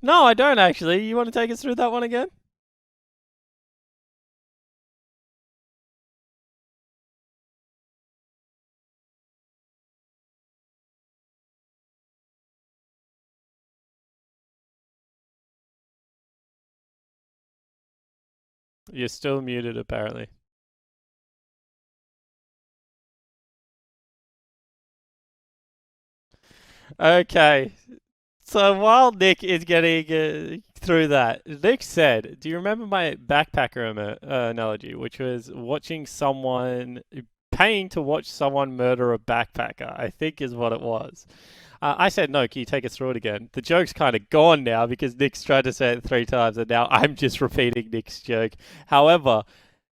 No, I don't actually. You want to take us through that one again? You're still muted, apparently. Okay. So while Nick is getting through that, Nick said, "Do you remember my backpacker analogy, which was watching someone paying to watch someone murder a backpacker?" I think is what it was. I said, "No, can you take us through it again?" The joke's kind of gone now because Nick's tried to say it three times, and now I'm just repeating Nick's joke. However,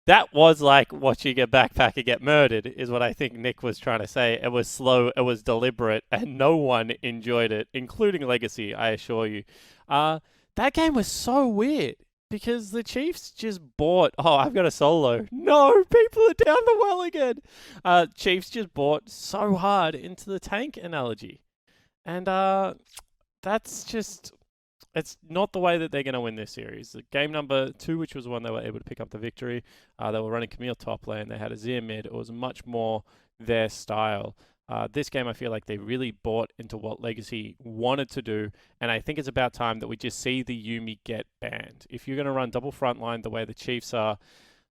that was like watching a backpacker get murdered, is what I think Nick was trying to say. It was slow, it was deliberate, and no one enjoyed it, including Legacy, I assure you. Uh, that game was so weird because the Chiefs just bought. Oh, I've got a solo. No, people are down the well again. Chiefs just bought so hard into the tank analogy. And that's just it's not the way that they're going to win this series. Game number two, which was the one they were able to pick up the victory, they were running Camille top lane. They had a Zia mid. It was much more their style. This game, I feel like they really bought into what Legacy wanted to do, and I think it's about time that we just see the Yuumi get banned. If you're going to run double frontline the way the Chiefs are,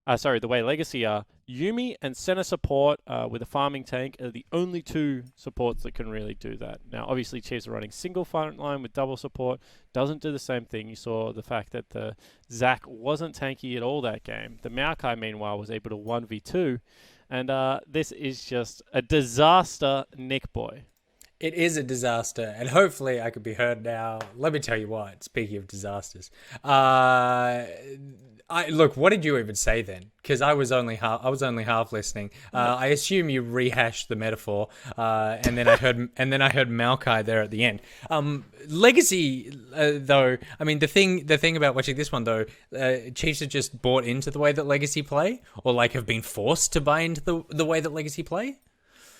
the way Legacy are, Yuumi and center support with a farming tank are the only two supports that can really do that. Now, obviously, Chiefs are running single front line with double support. Doesn't do the same thing. You saw the fact that the Zac wasn't tanky at all that game. The Maokai, meanwhile, was able to 1v2. And this is just a disaster, Nick Boy. It is a disaster, and hopefully I could be heard now. Let me tell you what. Speaking of disasters, I look. What did you even say then? Because I was only half listening. I assume you rehashed the metaphor, and then I heard Maokai there at the end. Legacy, though. I mean, the thing about watching this one though, Chiefs have just bought into the way that Legacy play, or like have been forced to buy into the way that Legacy play.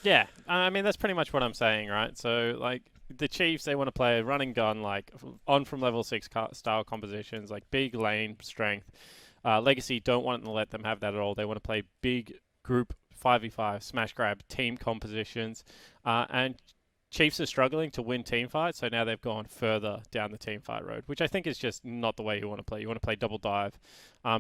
Yeah, I mean that's pretty much what I'm saying, right? So like the Chiefs, they want to play run and gun, like on from level six style compositions, like big lane strength. Legacy don't want to let them have that at all. They want to play big group 5v5 smash grab team compositions, and Chiefs are struggling to win team fights, so now they've gone further down the team fight road, which I think is just not the way you want to play. You want to play double dive.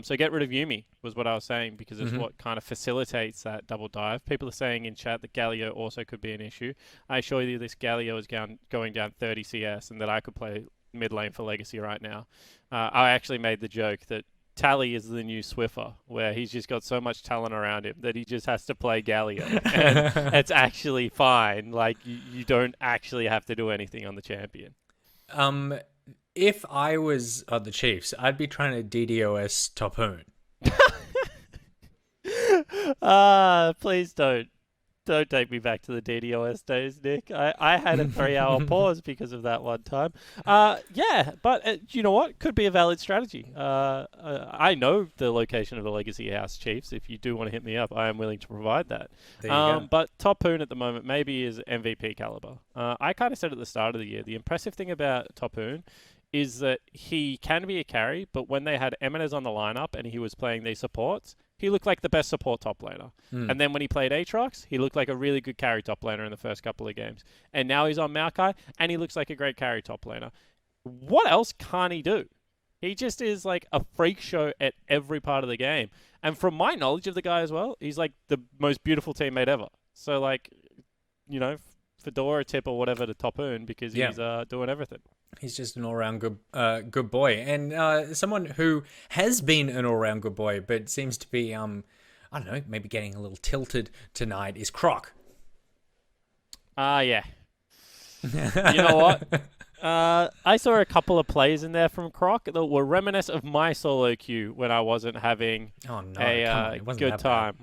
So get rid of Yuumi was what I was saying because it's what kind of facilitates that double dive. People are saying in chat that Galio also could be an issue. I assure you this Galio is going down 30 CS and that I could play mid lane for Legacy right now. I actually made the joke that Tally is the new Swiffer, where he's just got so much talent around him that he just has to play Galio. And it's actually fine. Like, you don't actually have to do anything on the champion. Um, if I was the Chiefs, I'd be trying to DDoS Topoon. Please don't. Don't take me back to the DDoS days, Nick. I had a 3 hour pause because of that one time. Yeah, but you know what? Could be a valid strategy. I know the location of the Legacy House Chiefs. If you do want to hit me up, I am willing to provide that. There you go. But Top Poon at the moment maybe is MVP caliber. I kind of said at the start of the year, the impressive thing about Top Poon is that he can be a carry, but when they had Eminez on the lineup and he was playing these supports, he looked like the best support top laner. And then when he played Aatrox, he looked like a really good carry top laner in the first couple of games. And now he's on Maokai, and he looks like a great carry top laner. What else can't he do? He just is like a freak show at every part of the game. And from my knowledge of the guy as well, he's like the most beautiful teammate ever. So like, you know, Fedora tip or whatever to Top Earn because he's doing everything. He's just an all-round good boy, and someone who has been an all-round good boy, but seems to be I don't know, maybe getting a little tilted tonight is Croc. Yeah. You know what? I saw a couple of plays in there from Croc that were reminiscent of my solo queue when I wasn't having a good time.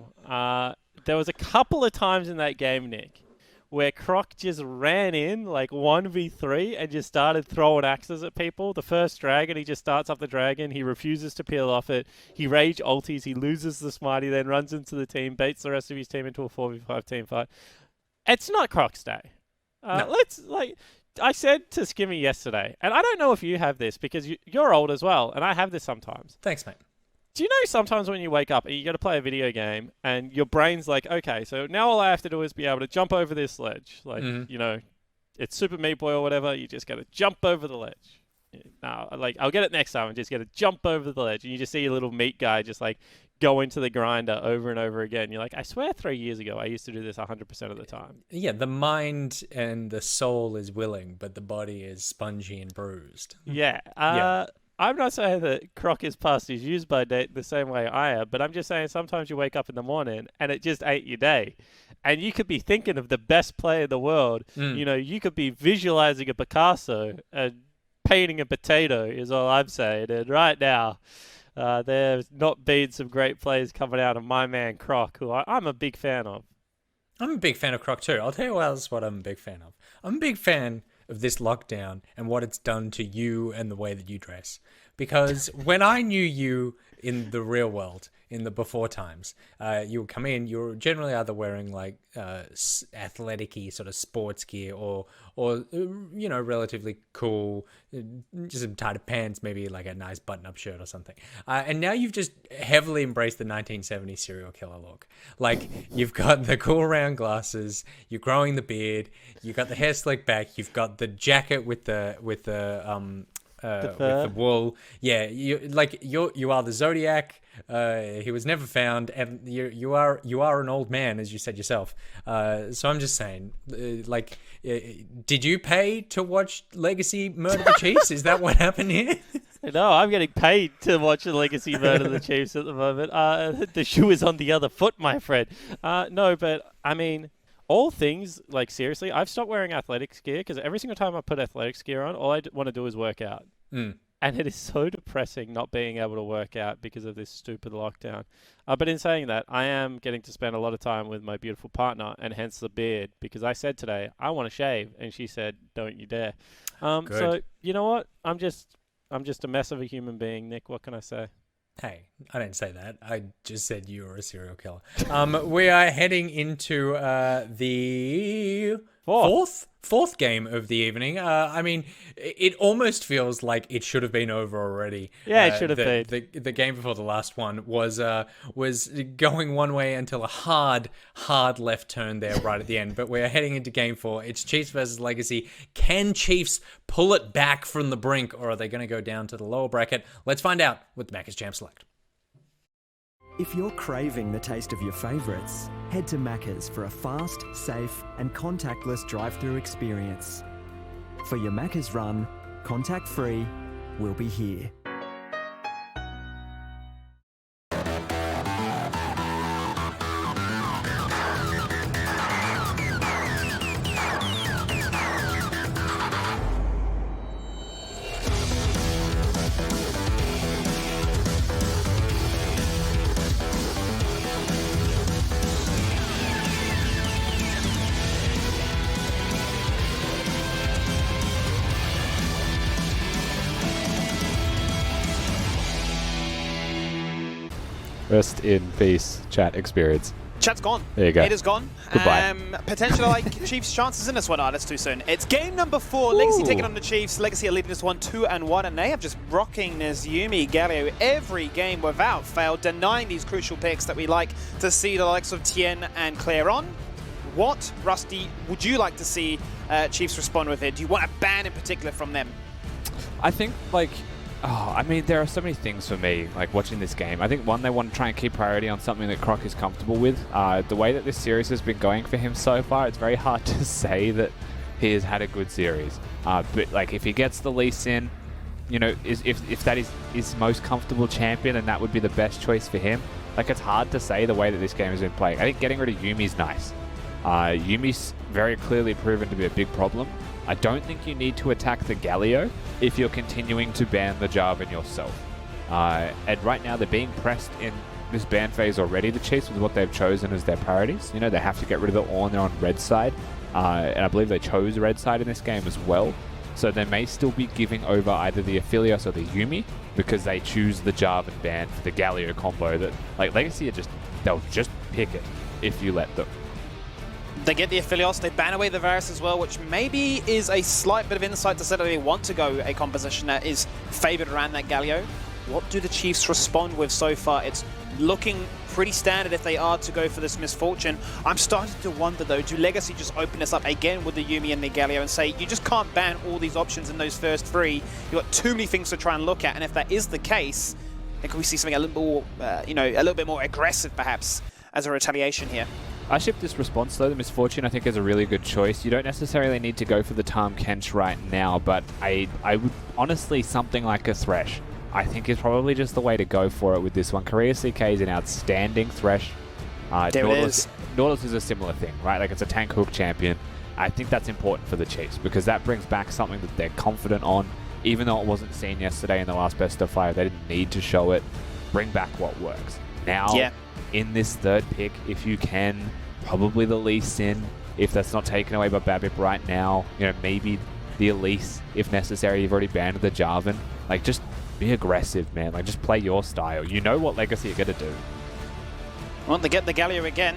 There was a couple of times in that game, Nick, where Croc just ran in like 1v3 and just started throwing axes at people. The first dragon, he just starts up the dragon. He refuses to peel off it. He rage ulties. He loses the smite. He then runs into the team, baits the rest of his team into a 4v5 team fight. It's not Croc's day. No. Let's like I said to Skimmy yesterday, and I don't know if you have this because you're old as well, and I have this sometimes. Thanks, mate. Do you know sometimes when you wake up and you got to play a video game and your brain's like, okay, so now all I have to do is be able to jump over this ledge. Like, you know, it's Super Meat Boy or whatever. You just got to jump over the ledge. Now, like, I'll get it next time and just got to jump over the ledge. And you just see your little meat guy just like go into the grinder over and over again. You're like, I swear 3 years ago I used to do this 100% of the time. Yeah, the mind and the soul is willing, but the body is spongy and bruised. Yeah. Yeah. I'm not saying that Croc is past his use by date the same way I am, but I'm just saying sometimes you wake up in the morning and it just ain't your day. And you could be thinking of the best player in the world. You know, you could be visualizing a Picasso and painting a potato is all I'm saying. And right now, there's not been some great plays coming out of my man Croc, who I'm a big fan of. I'm a big fan of Croc too. I'll tell you what else what I'm a big fan of. I'm a big fan of this lockdown and what it's done to you and the way that you dress. Because when I knew you in the real world, in the before times, you would come in, you were generally either wearing like athletic-y sort of sports gear or you know, relatively cool, just some tighter pants, maybe like a nice button-up shirt or something. And now you've just heavily embraced the 1970s serial killer look. Like, you've got the cool round glasses, you're growing the beard, you got the hair slicked back, you've got the jacket with the with the wool. Yeah, you are the Zodiac. He was never found, and you are an old man, as you said yourself. So I'm just saying, did you pay to watch Legacy Murder the Chiefs? Is that what happened here? No, I'm getting paid to watch the Legacy Murder the Chiefs at the moment. The shoe is on the other foot, my friend. No, but I mean, all things, like, seriously, I've stopped wearing athletics gear because every single time I put athletics gear on, all I want to do is work out. And it is so depressing not being able to work out because of this stupid lockdown. But in saying that, I am getting to spend a lot of time with my beautiful partner, and hence the beard, because I said today, I want to shave, and she said, don't you dare. So, you know what? I'm just a mess of a human being, Nick. What can I say? Hey, I didn't say that. I just said you were a serial killer. We are heading into the fourth game of the evening. I mean, it almost feels like it should have been over already. Yeah, it should have been. The game before the last one was going one way until a hard left turn there right at the end. But we're heading into game 4. It's Chiefs versus Legacy. Can Chiefs pull it back from the brink, or are they going to go down to the lower bracket? Let's find out with the Macca's Champ Select. If you're craving the taste of your favourites, head to Macca's for a fast, safe and contactless drive-through experience. For your Macca's run, contact-free, we'll be here. Rest in peace, chat experience. Chat's gone. There you go. It is gone. Goodbye. Potentially like Chiefs' chances in this one. That's too soon. It's game number 4. Legacy taking on the Chiefs. Legacy are leading this one 2-1, and they have just rocking Nezumi Galio every game without fail, denying these crucial picks that we like to see the likes of Tien and Claire on. What, Rusty, would you like to see Chiefs respond with it? Do you want a ban in particular from them? I think, I mean, there are so many things for me, like, watching this game. I think, one, they want to try and keep priority on something that Croc is comfortable with. The way that this series has been going for him so far, it's very hard to say that he has had a good series. But, like, if he gets the Lee Sin, you know, if that is his most comfortable champion and that would be the best choice for him, like, it's hard to say the way that this game has been playing. I think getting rid of Yumi's nice. Yumi's very clearly proven to be a big problem. I don't think you need to attack the Galio if you're continuing to ban the Jarvan yourself. And right now they're being pressed in this ban phase already, the Chiefs, with what they've chosen as their priorities. You know, they have to get rid of the Ornn, they're on red side. And I believe they chose red side in this game as well. So they may still be giving over either the Aphelios or the Yuumi because they choose the Jarvan ban for the Galio combo that, like, Legacy they'll just pick it if you let them. They get the Aphelios, they ban away the Varus as well, which maybe is a slight bit of insight to say that they want to go a composition that is favoured around that Galio. What do the Chiefs respond with so far? It's looking pretty standard if they are to go for this Misfortune. I'm starting to wonder though, do Legacy just open this up again with the Yuumi and the Galio and say, you just can't ban all these options in those first three. You've got too many things to try and look at, and if that is the case, then can we see something a little more, a little bit more aggressive perhaps as a retaliation here? I ship this response though. The Misfortune I think is a really good choice. You don't necessarily need to go for the Tahm Kench right now, but I would honestly, something like a Thresh I think is probably just the way to go for it with this one. Korea CK is an outstanding Thresh. There it is. Nautilus is a similar thing, right? Like it's a tank hook champion. I think that's important for the Chiefs because that brings back something that they're confident on. Even though it wasn't seen yesterday in the last best of 5, they didn't need to show it. Bring back what works. Now, in this third pick, if you can, probably the Lee Sin, if that's not taken away by Babip right now. Maybe the Elise, if necessary. You've already banned the Jarvan. Like, just be aggressive, man. Like, just play your style. You know what Legacy are going to do. Well, they get the Galio again.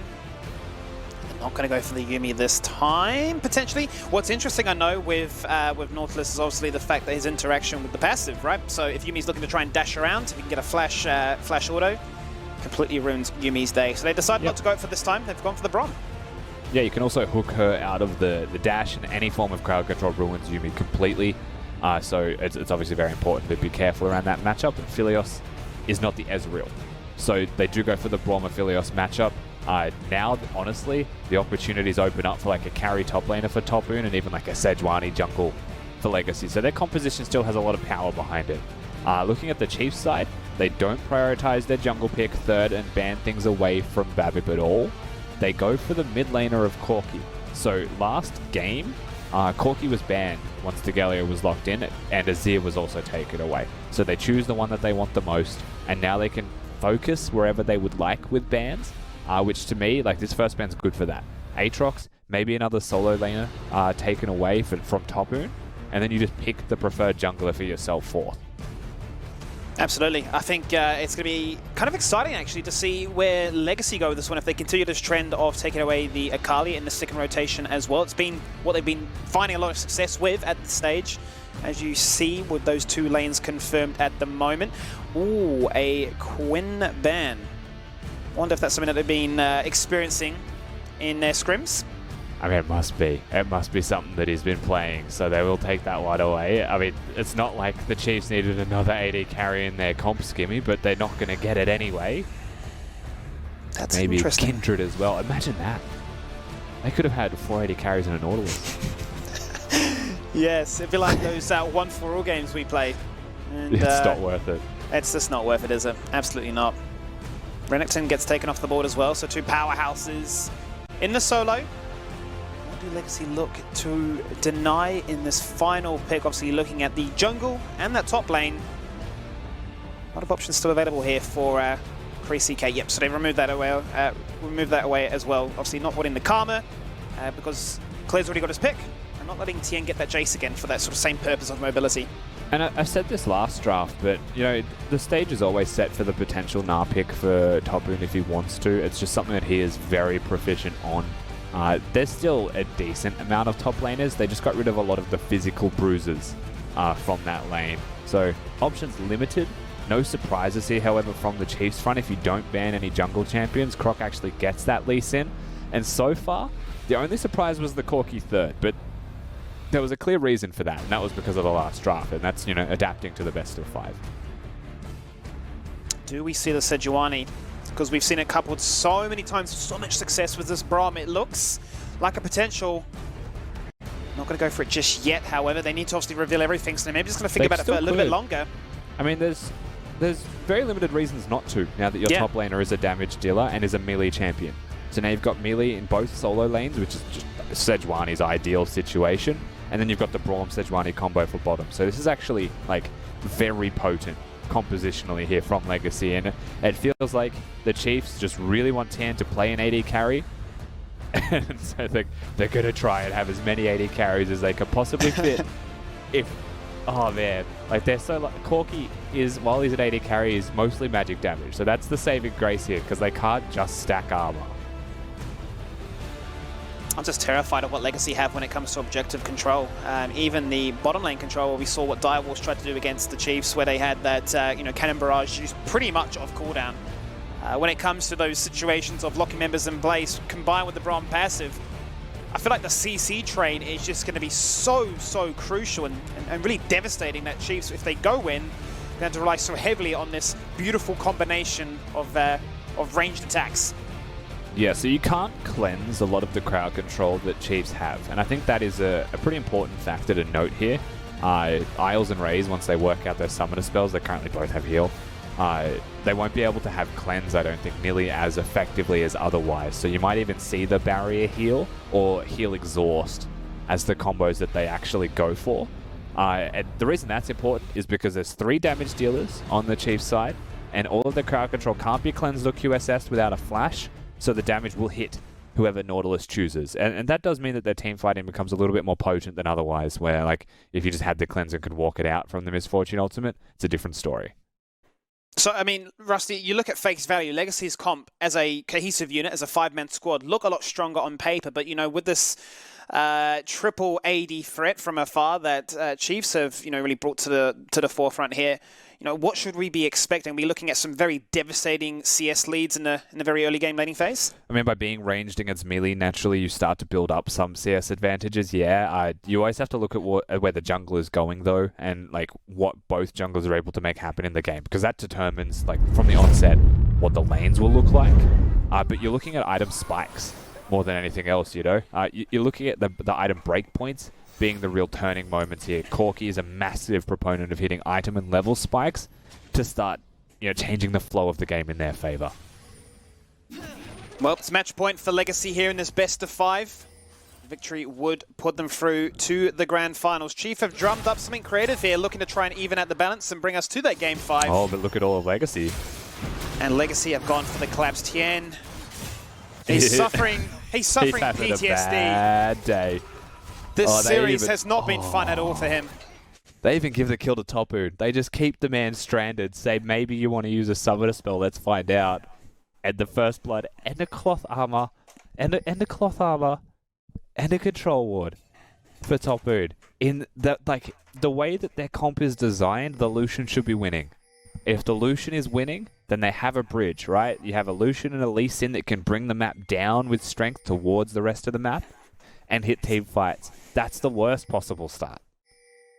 They're not going to go for the Yuumi this time, potentially. What's interesting, I know, with Nautilus is obviously the fact that his interaction with the passive, right? So if Yuumi's looking to try and dash around, if he can get a flash auto, completely ruins Yuumi's day. So they decided not to go for this time. They've gone for the Braum. Yeah, you can also hook her out of the dash, and any form of crowd control ruins Yuumi completely. So it's obviously very important to be careful around that matchup. And Aphelios is not the Ezreal. So they do go for the Braum Aphelios matchup. Now, honestly, the opportunities open up for like a carry top laner for Topoon and even like a Sejuani jungle for Legacy. So their composition still has a lot of power behind it. Looking at the Chiefs side, they don't prioritize their jungle pick third and ban things away from Babip at all. They go for the mid laner of Corki. So last game, Corki was banned once the Galio was locked in, and Azir was also taken away. So they choose the one that they want the most, and now they can focus wherever they would like with bans, which to me, like, this first ban's good for that. Aatrox, maybe another solo laner taken away from Topoon, and then you just pick the preferred jungler for yourself fourth. Absolutely. I think it's going to be kind of exciting, actually, to see where Legacy go with this one if they continue this trend of taking away the Akali in the second rotation as well. It's been what they've been finding a lot of success with at this stage, as you see with those two lanes confirmed at the moment. Ooh, a Quinn ban. Wonder if that's something that they've been experiencing in their scrims. I mean, it must be. It must be something that he's been playing, so they will take that one away. I mean, it's not like the Chiefs needed another AD carry in their comp skimmy, but they're not going to get it anyway. That's maybe interesting. Kindred as well. Imagine that. They could have had 4 AD carries in a Nautilus. Yes, it'd be like those 1-for-all games we play. And, it's not worth it. It's just not worth it, is it? Absolutely not. Renekton gets taken off the board as well, so two powerhouses in the solo. What do Legacy look to deny in this final pick? Obviously looking at the jungle and that top lane. A lot of options still available here for Pre-CK. Yep, so they removed that away as well. Obviously not putting the Karma because Claire's already got his pick. And not letting Tien get that Jace again for that sort of same purpose of mobility. And I said this last draft, but the stage is always set for the potential Gnar pick for Topoon if he wants to. It's just something that he is very proficient on. There's still a decent amount of top laners. They just got rid of a lot of the physical bruises from that lane. So options limited. No surprises here, however, from the Chiefs front. If you don't ban any jungle champions, Croc actually gets that Lee Sin. And so far, the only surprise was the Corki third, but there was a clear reason for that, and that was because of the last draft, and that's, adapting to the best of 5. Do we see the Sejuani? Because we've seen it coupled so many times, so much success with this Braum. It looks like a potential. Not going to go for it just yet, however. They need to obviously reveal everything, so they're maybe just going to think about it for a little bit longer. I mean, there's very limited reasons not to, now that your top laner is a damage dealer and is a melee champion. So now you've got melee in both solo lanes, which is just Sejuani's ideal situation. And then you've got the Braum Sejuani combo for bottom. So this is actually, like, very potent compositionally here from Legacy. And it feels like the Chiefs just really want Tien to play an AD carry. And so they're going to try and have as many AD carries as they could possibly fit. Oh, man. Like, they're so... Corki is, while he's an AD carry, is mostly magic damage. So that's the saving grace here, because they can't just stack armor. I'm just terrified of what Legacy have when it comes to objective control. Even the bottom lane control, where we saw what Direwolves tried to do against the Chiefs, where they had that Cannon Barrage used pretty much off cooldown. When it comes to those situations of locking members in place, combined with the Braum passive, I feel like the CC trade is just going to be so crucial and really devastating that Chiefs, if they go win, they're going to rely so heavily on this beautiful combination of ranged attacks. Yeah, so you can't cleanse a lot of the crowd control that Chiefs have, and I think that is a pretty important factor to note here. Isles and Raze, once they work out their summoner spells, they currently both have heal. They won't be able to have cleanse, I don't think, nearly as effectively as otherwise. So you might even see the barrier heal or heal exhaust as the combos that they actually go for. And the reason that's important is because there's 3 damage dealers on the Chiefs side, and all of the crowd control can't be cleansed or QSS'd without a flash. So the damage will hit whoever Nautilus chooses. And that does mean that their team fighting becomes a little bit more potent than otherwise, where like if you just had the cleanse and could walk it out from the Misfortune Ultimate, it's a different story. So, I mean, Rusty, you look at face value, Legacy's comp as a cohesive unit, as a 5-man squad, look a lot stronger on paper, but, you know, with this triple AD threat from afar that Chiefs have, really brought to the forefront here, what should we be expecting? Are we looking at some very devastating CS leads in the very early game laning phase? I mean, by being ranged against melee, naturally you start to build up some CS advantages, yeah. You always have to look at where the jungle is going, though, and like what both junglers are able to make happen in the game, because that determines, like, from the onset, what the lanes will look like. But you're looking at item spikes more than anything else, You're looking at the item breakpoints being the real turning moments here. Corki is a massive proponent of hitting item and level spikes to start, changing the flow of the game in their favor. Well, it's match point for Legacy here in this best of 5. Victory would put them through to the grand finals. Chief have drummed up something creative here, looking to try and even out the balance and bring us to that game 5. Oh, but look at all of Legacy. And Legacy have gone for the collapse. Tien, he's suffering He's having PTSD. a bad day. This series has not been fun at all for him. They even give the kill to Topu. They just keep the man stranded, say maybe you want to use a summoner spell, let's find out. And the first blood, and a cloth armor, and a cloth armor, and a control ward for Topu. In the way that their comp is designed, the Lucian should be winning. If the Lucian is winning, then they have a bridge, right? You have a Lucian and a Lee Sin that can bring the map down with strength towards the rest of the map and hit team fights. That's the worst possible start.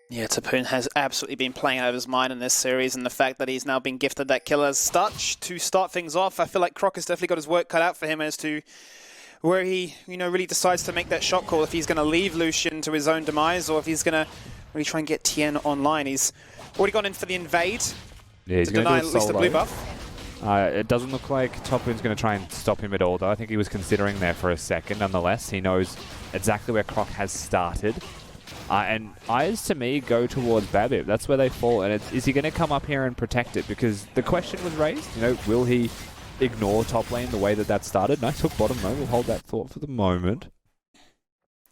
Yeah, Tapoon has absolutely been playing out of his mind in this series, and the fact that he's now been gifted that killer's touch to start things off, I feel like Croc has definitely got his work cut out for him as to where he, really decides to make that shot call, if he's going to leave Lucian to his own demise, or if he's going to really try and get Tien online. He's already gone in for the invade. Yeah, he's to going to deny do at least the blue buff. It doesn't look like Topoon's going to try and stop him at all, though. I think he was considering there for a second. Nonetheless, he knows exactly where Croc has started. And eyes, to me, go towards Babip. That's where they fall. And is he going to come up here and protect it? Because the question was raised, will he ignore top lane the way that started? Nice hook bottom, though. We'll hold that thought for the moment.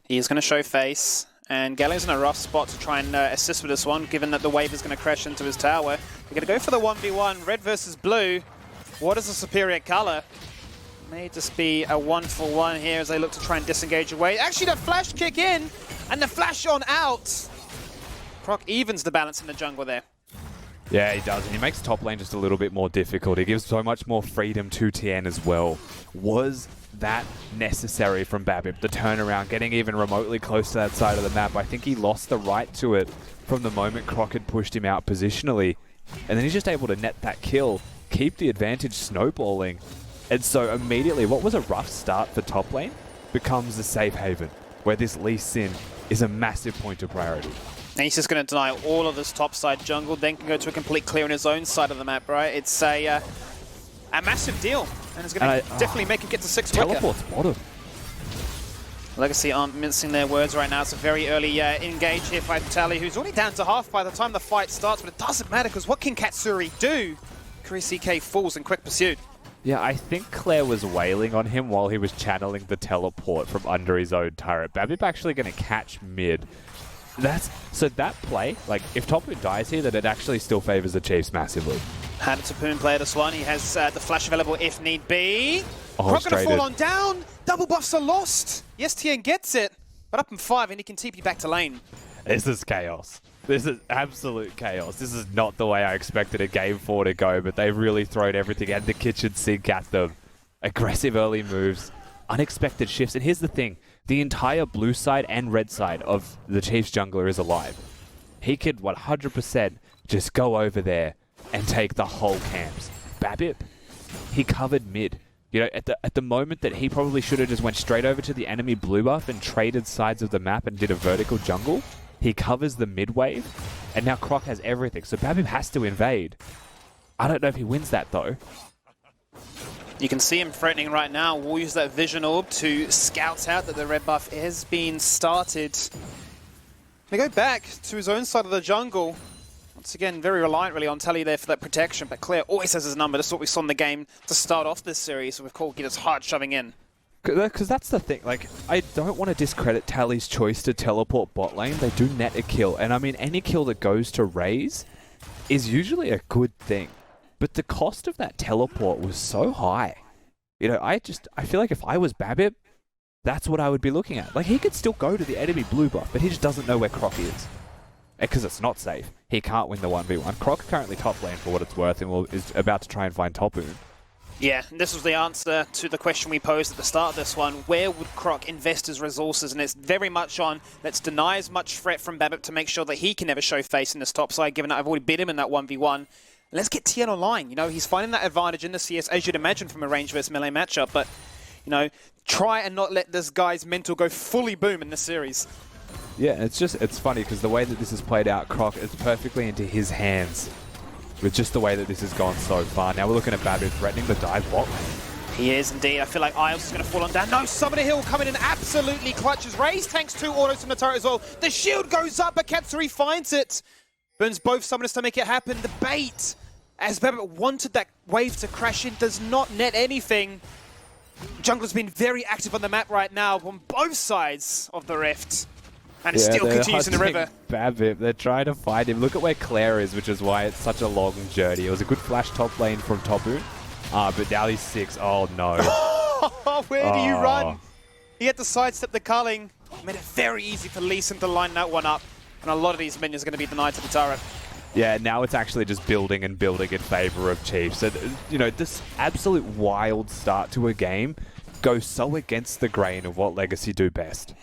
He's going to show face. And Galio's in a rough spot to try and assist with this one, given that the wave is going to crash into his tower. They're going to go for the 1v1, red versus blue. What is the superior color? May just be a 1-for-1 here as they look to try and disengage away. Actually, the flash kick in, and the flash on out. Croc evens the balance in the jungle there. Yeah, he does. And he makes top lane just a little bit more difficult. He gives so much more freedom to Tien as well. Was that necessary from Babip? The turnaround, getting even remotely close to that side of the map. I think he lost the right to it from the moment Croc had pushed him out positionally. And then he's just able to net that kill, keep the advantage snowballing. And so immediately, what was a rough start for top lane becomes a safe haven, where this Lee Sin is a massive point of priority. And he's just going to deny all of this topside jungle, then can go to a complete clear on his own side of the map, right? It's a massive deal, and it's going to definitely make him get to 6 quicker. Teleport's bottom. Legacy aren't mincing their words right now. It's a very early engage here by Tally, who's already down to half by the time the fight starts, but it doesn't matter, because what can Katsuri do? CK falls in quick pursuit. Yeah, I think Claire was wailing on him while he was channeling the teleport from under his own turret. Babip actually going to catch mid. So that play, like, if Topu dies here, then it actually still favors the Chiefs massively. How did Tapoon play this one? He has the flash available if need be. Oh, Croc gonna straight fall in. on down. Double buffs are lost. Yes, Tien gets it, but up in 5 and he can TP back to lane. This is chaos. This is absolute chaos. This is not the way I expected a game 4 to go, but they've really thrown everything at the kitchen sink at them. Aggressive early moves, unexpected shifts, and here's the thing. The entire blue side and red side of the Chiefs jungler is alive. He could 100% just go over there and take the whole camps. BABIP, he covered mid. You know, at the moment that he probably should have just went straight over to the enemy blue buff and traded sides of the map and did a vertical jungle, he covers the mid wave, and now Croc has everything. So BABIP has to invade. I don't know if he wins that though. You can see him threatening right now. We'll use that vision orb to scout out that the red buff has been started. They go back to his own side of the jungle. Once again, very reliant really on Tally there for that protection, but Claire always has his number. This is what we saw in the game to start off this series, so we've called Gitters hard shoving in. Because that's the thing, like, I don't want to discredit Tally's choice to teleport bot lane. They do net a kill, and I mean, any kill that goes to Raze is usually a good thing. But the cost of that teleport was so high. You know, I feel like if I was BABIP, that's what I would be looking at. Like, he could still go to the enemy blue buff, but he just doesn't know where Croc is. Because it's not safe. He can't win the 1v1. Croc currently top lane for what it's worth, and is about to try and find Topoon. Yeah, and this was the answer to the question we posed at the start of this one. Where would Croc invest his resources? And it's very much on, let's deny as much threat from BABIP to make sure that he can never show face in this top side, given that I've already beat him in that 1v1. Let's get Tien online. You know, he's finding that advantage in the CS, as you'd imagine from a range versus melee matchup. But, you know, try and not let this guy's mental go fully boom in this series. Yeah, it's funny because the way that this has played out, Croc is perfectly into his hands with just the way that this has gone so far. Now we're looking at BABIP threatening the dive bot lane. He is indeed. I feel like Isles is going to fall on down. No, Summoner Hill coming in absolutely clutches. Raze tanks 2 autos from the turret as well. The shield goes up, but Katsuri finds it. Burns both summoners to make it happen. The bait, as BABIP wanted that wave to crash in, does not net anything. Jungler's been very active on the map right now on both sides of the rift. And it still continues in the river. BABIP, they're trying to find him. Look at where Claire is, which is why it's such a long journey. It was a good flash top lane from Topoon, but now he's 6. Oh no. Where do you run? He had to sidestep the culling. Made it very easy for Lee Sin to line that one up. And a lot of these minions are going to be denied to the turret. Yeah, now it's actually just building and building in favor of Chiefs. So, you know, this absolute wild start to a game goes so against the grain of what Legacy do best.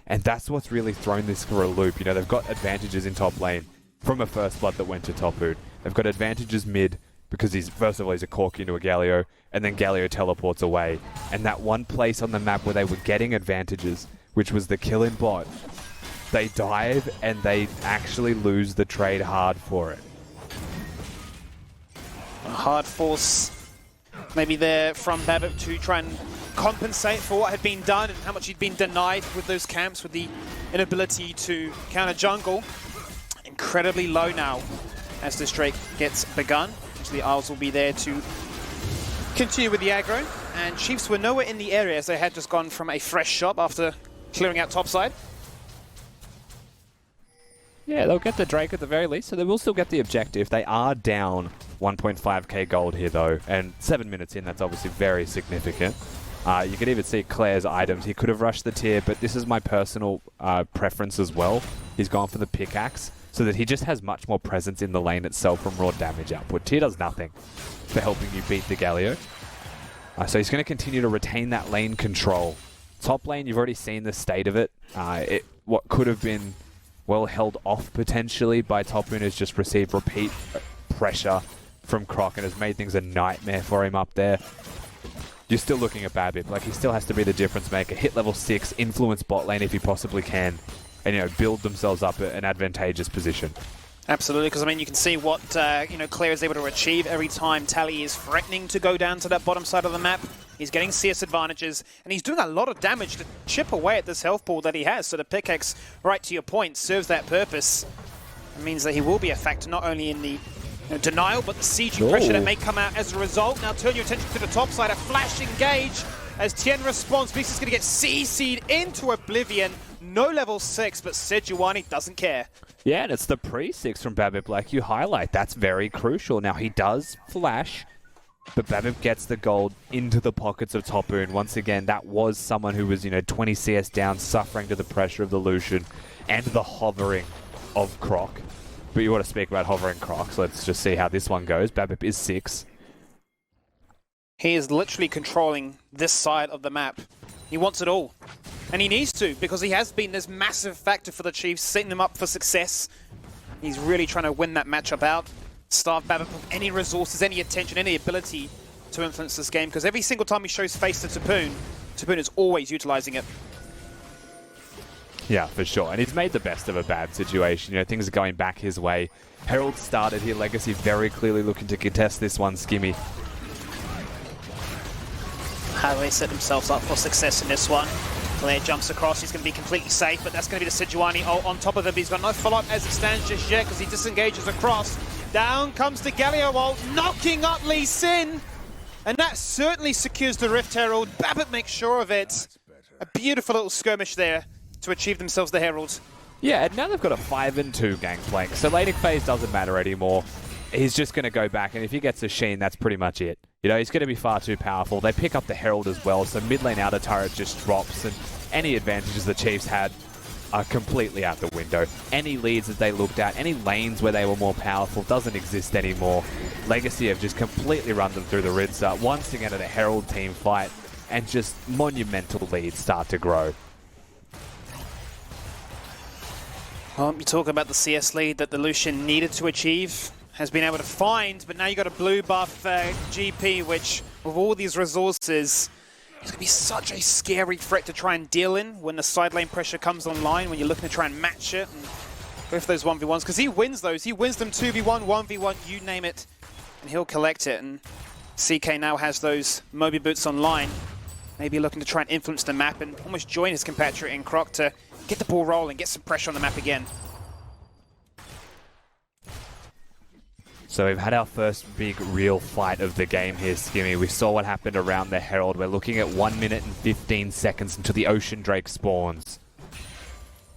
And that's what's really thrown this for a loop. You know, they've got advantages in top lane from a first blood that went to Topoon. They've got advantages mid because first of all, he's a cork into a Galio, and then Galio teleports away. And that one place on the map where they were getting advantages, which was the kill in bot, they dive and they actually lose the trade hard for it. A hard force maybe there from BABIP to try and compensate for what had been done and how much he'd been denied with those camps, with the inability to counter jungle. Incredibly low now as this Drake gets begun. Actually, Isles will be there to continue with the aggro, and Chiefs were nowhere in the area as they had just gone from a fresh shot after clearing out topside. Yeah, they'll get the Drake at the very least, so they will still get the objective. They are down 1.5k gold here though, and 7 minutes in, that's obviously very significant. You can even see Claire's items. He could have rushed the tier, but this is my personal preference as well. He's gone for the pickaxe, so that he just has much more presence in the lane itself from raw damage output. Tier does nothing for helping you beat the Galio. So he's going to continue to retain that lane control. Top lane, you've already seen the state of it. What could have been well held off potentially by Topoon has just received repeat pressure from Croc and has made things a nightmare for him up there. You're still looking at BABIP. Like, he still has to be the difference maker. Hit level 6, influence bot lane if he possibly can, and, you know, build themselves up at an advantageous position. Absolutely, because I mean, you can see what Claire is able to achieve every time Tally is threatening to go down to that bottom side of the map. He's getting CS advantages, and he's doing a lot of damage to chip away at this health pool that he has. So the pickaxe, right to your point, serves that purpose. It means that he will be a factor not only in the denial, but the sieging pressure that may come out as a result. Now turn your attention to the top side, a flash engage as Tien responds. Beast is going to get CC'd into oblivion. No level 6, but Sejuani doesn't care. Yeah, and it's the pre-6 from BABIP, like you highlight. That's very crucial. Now, he does flash But Babip gets the gold into the pockets of Topoon. Once again, that was someone who was, 20 CS down, suffering to the pressure of the Lucian and the hovering of Croc. But you want to speak about hovering Croc, so let's just see how this one goes. Babip is 6. He is literally controlling this side of the map. He wants it all. And he needs to, because he has been this massive factor for the Chiefs, setting them up for success. He's really trying to win that matchup out. Starve Babip with any resources, any attention, any ability to influence this game, because every single time he shows face to Topoon, Topoon is always utilizing it. Yeah, for sure. And he's made the best of a bad situation. Things are going back his way. Herald started here. Legacy very clearly looking to contest this one, Skimmy. How do they set themselves up for success in this one? Claire jumps across, he's going to be completely safe, but that's going to be the Sejuani ult on top of him. He's got no follow-up as it stands just yet because he disengages across. Down comes the Galio ult, knocking up Lee Sin. And that certainly secures the Rift Herald. Babip makes sure of it. A beautiful little skirmish there to achieve themselves the Herald. Yeah, and now they've got a 5-2 gangplank, so laning phase doesn't matter anymore. He's just going to go back, and if he gets a Sheen, that's pretty much it. He's going to be far too powerful. They pick up the Herald as well, so mid lane outer turret just drops, and any advantages the Chiefs had are completely out the window. Any leads that they looked at, any lanes where they were more powerful, doesn't exist anymore. Legacy have just completely run them through the Ritza. Once again at a Herald team fight, and just monumental leads start to grow. You talk about the CS lead that the Lucian needed to achieve, has been able to find, but now you got a blue buff GP, which with all these resources, it's going to be such a scary threat to try and deal in when the side lane pressure comes online, when you're looking to try and match it and go for those 1v1s, because he wins those. He wins them 2v1, 1v1, you name it, and he'll collect it. And CK now has those Moby boots online, maybe looking to try and influence the map and almost join his compatriot in Croc to get the ball rolling, get some pressure on the map again. So we've had our first big real fight of the game here, Skimmy. We saw what happened around the Herald. We're looking at 1 minute and 15 seconds until the Ocean Drake spawns.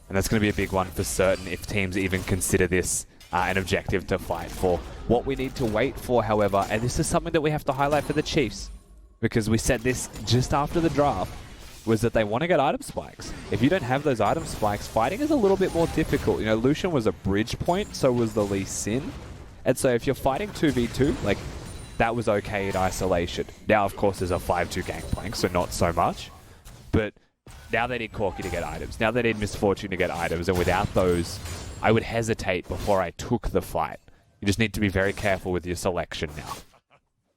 And that's going to be a big one for certain if teams even consider this an objective to fight for. What we need to wait for, however, and this is something that we have to highlight for the Chiefs, because we said this just after the draft, was that they want to get item spikes. If you don't have those item spikes, fighting is a little bit more difficult. Lucian was a bridge point, so was the Lee Sin. And so if you're fighting 2v2, that was okay in isolation. Now, of course, there's a 5-2 gangplank, so not so much. But now they need Corki to get items. Now they need Misfortune to get items. And without those, I would hesitate before I took the fight. You just need to be very careful with your selection now.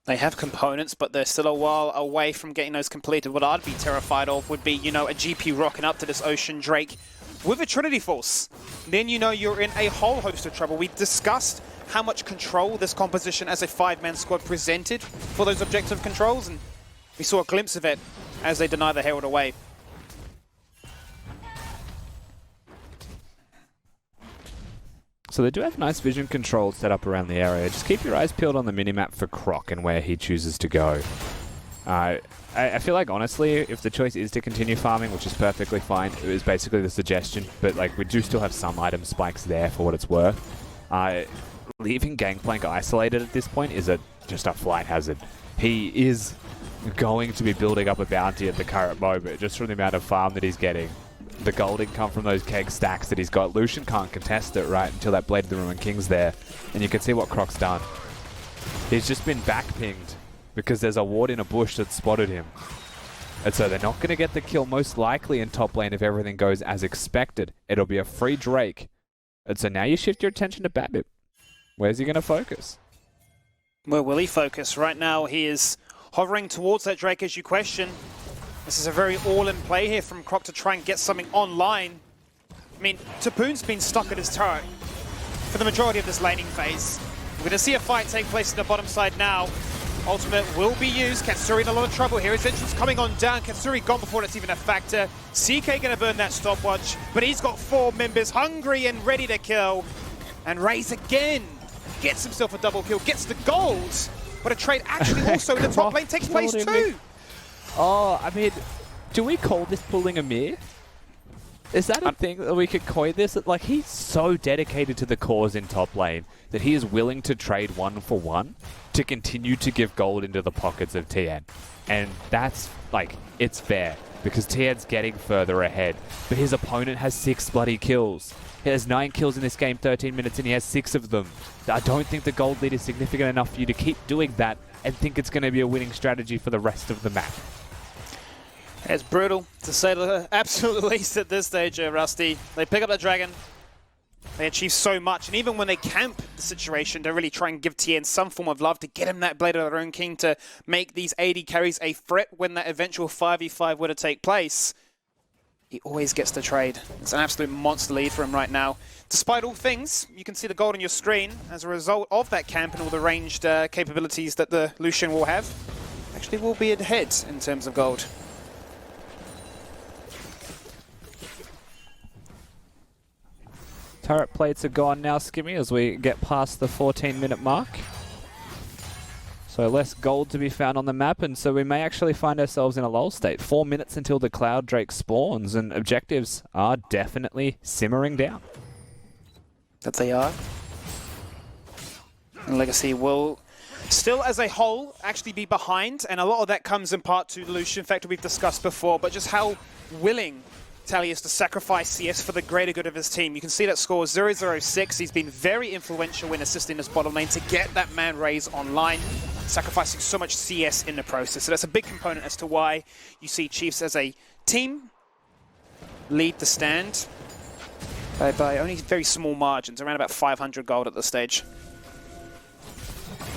They have components, but they're still a while away from getting those completed. What I'd be terrified of would be, a GP rocking up to this Ocean Drake with a Trinity Force. Then you're in a whole host of trouble. We discussed how much control this composition as a 5-man squad presented for those objective controls, and we saw a glimpse of it as they deny the Herald away. So they do have nice vision controls set up around the area. Just keep your eyes peeled on the minimap for Croc and where he chooses to go. I feel like, honestly, if the choice is to continue farming, which is perfectly fine, it was basically the suggestion, but we do still have some item spikes there for what it's worth. Leaving Gangplank isolated at this point is just a flight hazard. He is going to be building up a bounty at the current moment, just from the amount of farm that he's getting. The gold income from those keg stacks that he's got. Lucian can't contest it, right, until that Blade of the Ruined King's there. And you can see what Croc's done. He's just been back-pinged because there's a ward in a bush that spotted him. And so they're not going to get the kill most likely in top lane if everything goes as expected. It'll be a free Drake. And so now you shift your attention to Babip. Where's he going to focus? Where will he focus? Right now he is hovering towards that Drake as you question. This is a very all-in play here from Croc to try and get something online. I mean, Topoon's been stuck at his turret for the majority of this laning phase. We're going to see a fight take place in the bottom side now. Ultimate will be used. Katsuri in a lot of trouble here. His engine's coming on down. Katsuri gone before that's even a factor. CK going to burn that stopwatch, but he's got 4 members hungry and ready to kill. And Raze again gets himself a double kill, gets the gold, but a trade actually also in the top lane takes place too. Oh, I mean, do we call this pulling a mirror? Is that a thing that we could coin this? Like, he's so dedicated to the cause in top lane that he is willing to trade 1-for-1 to continue to give gold into the pockets of TN. And that's, like, it's fair, because TN's getting further ahead. But his opponent has 6 bloody kills. He has 9 kills in this game, 13 minutes, and he has 6 of them. I don't think the gold lead is significant enough for you to keep doing that and think it's going to be a winning strategy for the rest of the map. It's brutal, to say the absolute least at this stage, Rusty. They pick up the dragon. They achieve so much, and even when they camp the situation, they really try and give TN some form of love to get him that Blade of the Ruined King to make these AD carries a threat when that eventual 5v5 were to take place. He always gets the trade. It's an absolute monster lead for him right now. Despite all things, you can see the gold on your screen as a result of that camp and all the ranged capabilities that the Lucian will have. Actually will be ahead in terms of gold. Turret plates are gone now, Skimmy, as we get past the 14-minute mark. So less gold to be found on the map, and so we may actually find ourselves in a lull state. 4 minutes until the Cloud Drake spawns, and objectives are definitely simmering down. That they are. And Legacy will still, as a whole, actually be behind, and a lot of that comes in part to the Lucian factor we've discussed before, but just how willing Tally is to sacrifice CS for the greater good of his team. You can see that score 0-0-6. He's been very influential in assisting this bottom lane to get that Man Raise online, sacrificing so much CS in the process. So that's a big component as to why you see Chiefs as a team lead the stand by only very small margins, around about 500 gold at this stage.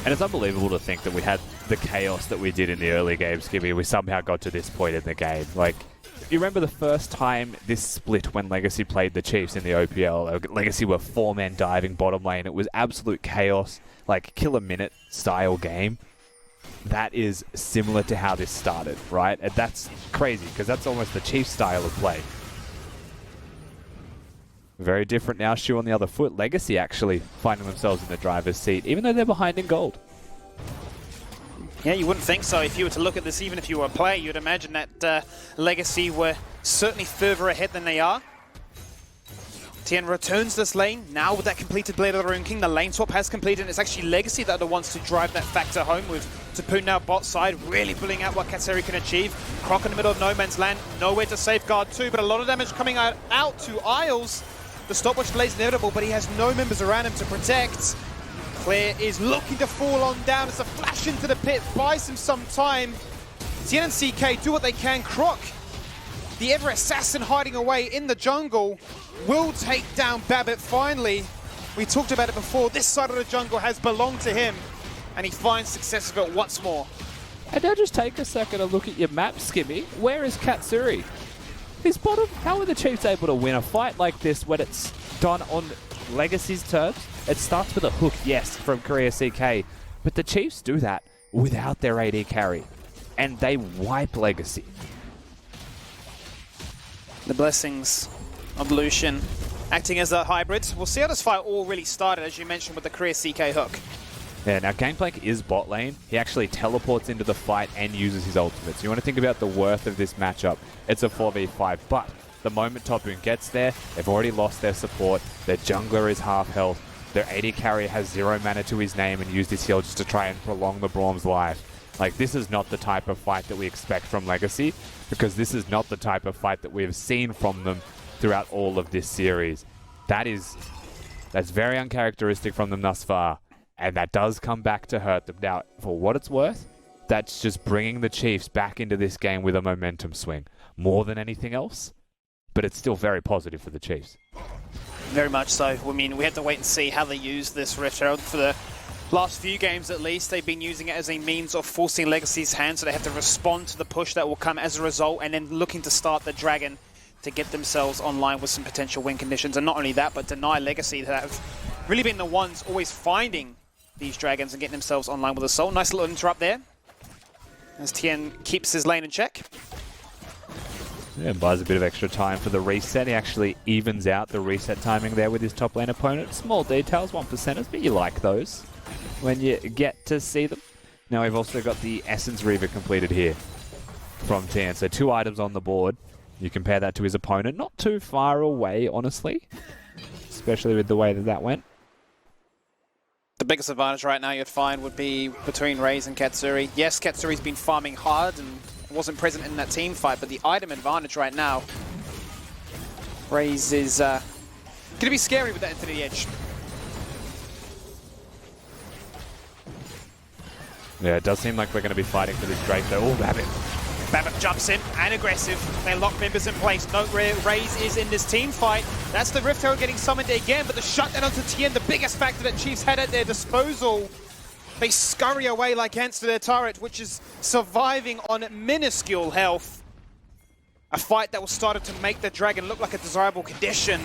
And it's unbelievable to think that we had the chaos that we did in the early games, Skibby. We somehow got to this point in the game. Like, you remember the first time this split when Legacy played the Chiefs in the OPL? Legacy were 4-man diving bottom lane. It was absolute chaos, like kill a minute style game. That is similar to how this started, right? And that's crazy, because that's almost the Chiefs style of play. Very different now, shoe on the other foot. Legacy actually finding themselves in the driver's seat, even though they're behind in gold. Yeah, you wouldn't think so. If you were to look at this, even if you were a player, you'd imagine that Legacy were certainly further ahead than they are. TN returns this lane. Now with that completed Blade of the Ruined King, the lane swap has completed, and it's actually Legacy that are the ones to drive that factor home, with Tapoon now bot side, really pulling out what Katseri can achieve. Croc in the middle of no man's land, nowhere to safeguard too, but a lot of damage coming out to Isles. The stopwatch delay is inevitable, but he has no members around him to protect. Clear is looking to fall on down. It's a flash into the pit, buys him some time. TN and CK do what they can. Croc, the ever assassin hiding away in the jungle, will take down Babbitt finally. We talked about it before. This side of the jungle has belonged to him, and he finds success of it once more. And now just take a second to look at your map, Skimmy. Where is Katsuri? This bottom, how are the Chiefs able to win a fight like this when it's done on Legacy's terms? It starts with a hook, yes, from Korea CK, but the Chiefs do that without their AD carry, and they wipe Legacy. The blessings of Lucian acting as a hybrid. We'll see how this fight all really started, as you mentioned, with the Korea CK hook. Yeah, now Gangplank is bot lane. He actually teleports into the fight and uses his ultimate. So you want to think about the worth of this matchup. It's a 4v5, but the moment Tapoon gets there, they've already lost their support. Their jungler is half health. Their AD carry has 0 mana to his name and used his heal just to try and prolong the Braum's life. Like, this is not the type of fight that we expect from Legacy, because this is not the type of fight that we have seen from them throughout all of this series. That's very uncharacteristic from them thus far, and that does come back to hurt them. Now, for what it's worth, that's just bringing the Chiefs back into this game with a momentum swing, more than anything else, but it's still very positive for the Chiefs. Very much so. I mean, we have to wait and see how they use this Rift Herald. For the last few games at least, they've been using it as a means of forcing Legacy's hand, so they have to respond to the push that will come as a result, and then looking to start the Dragon to get themselves online with some potential win conditions. And not only that, but deny Legacy that have really been the ones always finding these Dragons and getting themselves online with a soul. Nice little interrupt there, as TN keeps his lane in check. Yeah, buys a bit of extra time for the reset. He actually evens out the reset timing there with his top lane opponent. Small details, 1%ers, but you like those when you get to see them. Now we've also got the Essence Reaver completed here from TN. So 2 items on the board. You compare that to his opponent, not too far away, honestly. Especially with the way that went. The biggest advantage right now you'd find would be between Raze and Katsuri. Yes, Katsuri's been farming hard and wasn't present in that team fight, but the item advantage right now, Raze is going to be scary with that Infinity Edge. Yeah, it does seem like we're going to be fighting for this Drake though. Oh, Babbitt. Babbitt jumps in and aggressive. They lock members in place. No, Raze is in this team fight. That's the Rift Herald getting summoned again, but the shutdown onto Tien, the biggest factor that Chiefs had at their disposal. They scurry away like ants to their turret, which is surviving on minuscule health. A fight that was started to make the Dragon look like a desirable condition,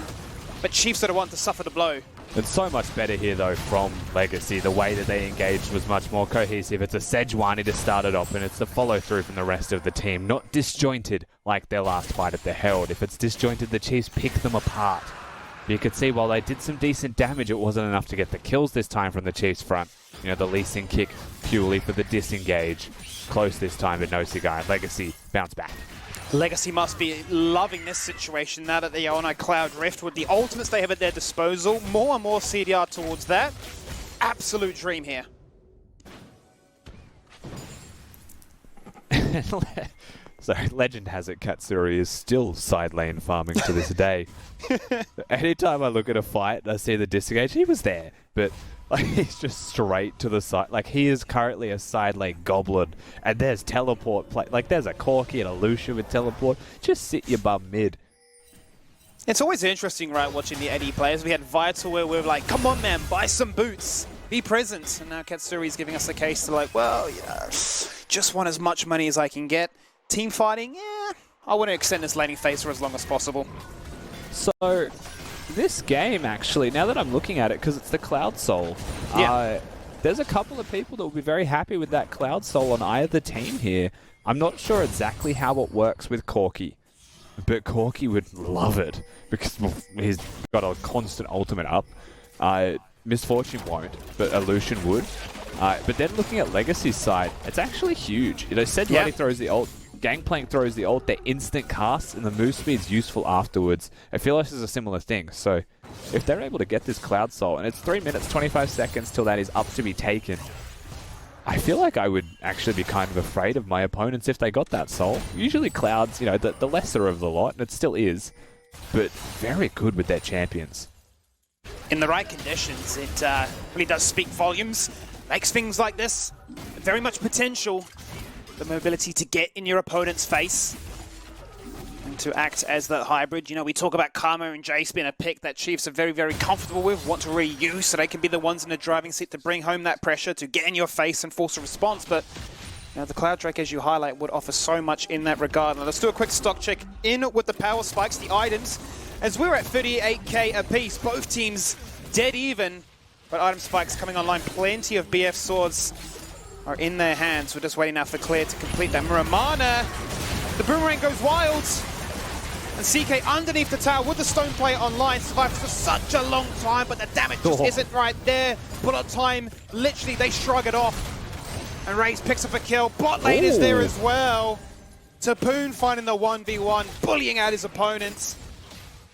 but Chiefs are the one to suffer the blow. It's so much better here, though, from Legacy. The way that they engaged was much more cohesive. It's a Sejuani to start it off, and it's the follow-through from the rest of the team. Not disjointed like their last fight at the Herald. If it's disjointed, the Chiefs pick them apart. But you could see while they did some decent damage, it wasn't enough to get the kills this time from the Chiefs front. You know, the Lee Sin kick purely for the disengage. Close this time, but no cigar. Legacy bounce back. Legacy must be loving this situation now that they are on a Cloud Rift with the ultimates they have at their disposal. More and more CDR towards that. Absolute dream here. So, legend has it Katsuri is still side lane farming to this day. Anytime I look at a fight, I see the disengage. He was there, but like, he's just straight to the side. Like, he is currently a side lane goblin, and there's teleport play. Like, there's a Corki and a Lucia with teleport. Just sit your bum mid. It's always interesting, right, watching the AD players. We had Vital where we were like, come on, man, buy some boots. Be present. And now Katsuri's giving us the case to like, well, just want as much money as I can get. Team fighting, yeah, I want to extend this laning phase for as long as possible. So, this game, actually, now that I'm looking at it, because it's the Cloud Soul, there's a couple of people that will be very happy with that Cloud Soul on either team here. I'm not sure exactly how it works with Corki, but Corki would love it, because he's got a constant ultimate up. Misfortune won't, but Illusion would. But then looking at Legacy's side, it's actually huge. You know, Sejuani throws the ult, Gangplank throws the ult, they're instant casts, and the move speed's useful afterwards. I feel like this is a similar thing. So, if they're able to get this Cloud Soul, and it's 3 minutes, 25 seconds till that is up to be taken, I feel like I would actually be kind of afraid of my opponents if they got that Soul. Usually Cloud's, you know, the lesser of the lot, and it still is, but very good with their champions. In the right conditions, it really does speak volumes. Makes things like this very much potential. The mobility to get in your opponent's face and to act as that hybrid. You know, we talk about Karma and Jace being a pick that Chiefs are very, very comfortable with, want to reuse, so they can be the ones in the driving seat to bring home that pressure, to get in your face and force a response. But you know, the Cloud Drake, as you highlight, would offer so much in that regard. Now, let's do a quick stock check in with the power spikes, the items, as we're at 38k apiece. Both teams dead even, but item spikes coming online. Plenty of BF swords are in their hands. We're just waiting now for Clear to complete that. Muramana, the boomerang goes wild. And CK underneath the tower with the stone player online, survives for such a long time, but the damage just isn't right there. Bullet time, literally they shrug it off. And Raze picks up a kill. Bot lane is there as well. Tapoon finding the 1v1, bullying out his opponents.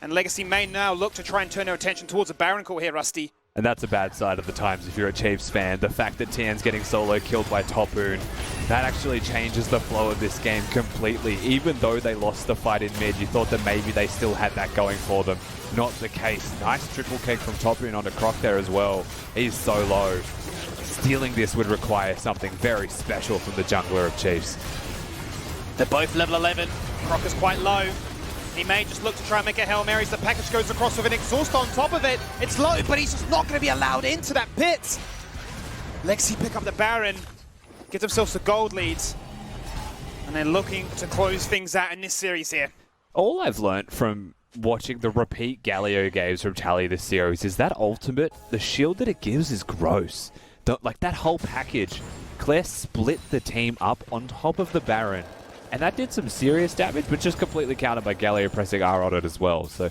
And Legacy may now look to try and turn their attention towards a Baron call here, Rusty. And that's a bad side of the times if you're a Chiefs fan. The fact that Tien's getting solo killed by Tapoon, that actually changes the flow of this game completely. Even though they lost the fight in mid, you thought that maybe they still had that going for them. Not the case. Nice triple kick from Tapoon onto Croc there as well. He's so low. Stealing this would require something very special from the jungler of Chiefs. They're both level 11. Croc is quite low. He may just look to try and make a Hail Marys. The package goes across with an exhaust on top of it. It's low, but he's just not going to be allowed into that pit. Lexi pick up the Baron, get themselves a gold lead, and they're looking to close things out in this series here. All I've learnt from watching the repeat Galio games from Tally this series is that ultimate, the shield that it gives is gross. Like that whole package, Claire split the team up on top of the Baron. And that did some serious damage, but just completely countered by Galio pressing R on it as well. So,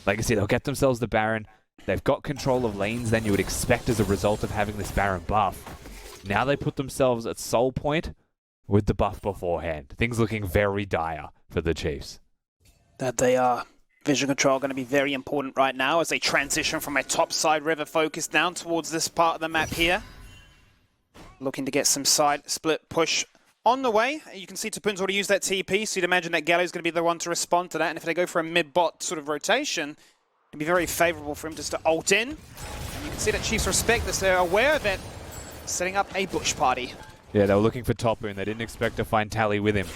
like I said, they'll get themselves the Baron. They've got control of lanes than you would expect as a result of having this Baron buff. Now they put themselves at soul point with the buff beforehand. Things looking very dire for the Chiefs. that they are. Vision control going to be very important right now as they transition from a topside river focus down towards this part of the map here. Looking to get some side split push on the way. You can see Tapun's already used that TP, so you'd imagine that Galio's going to be the one to respond to that. And if they go for a mid-bot sort of rotation, it'd be very favorable for him just to ult in. And you can see that Chiefs respect this. They're aware of it, setting up a bush party. Yeah, they were looking for Topu and they didn't expect to find Tally with him.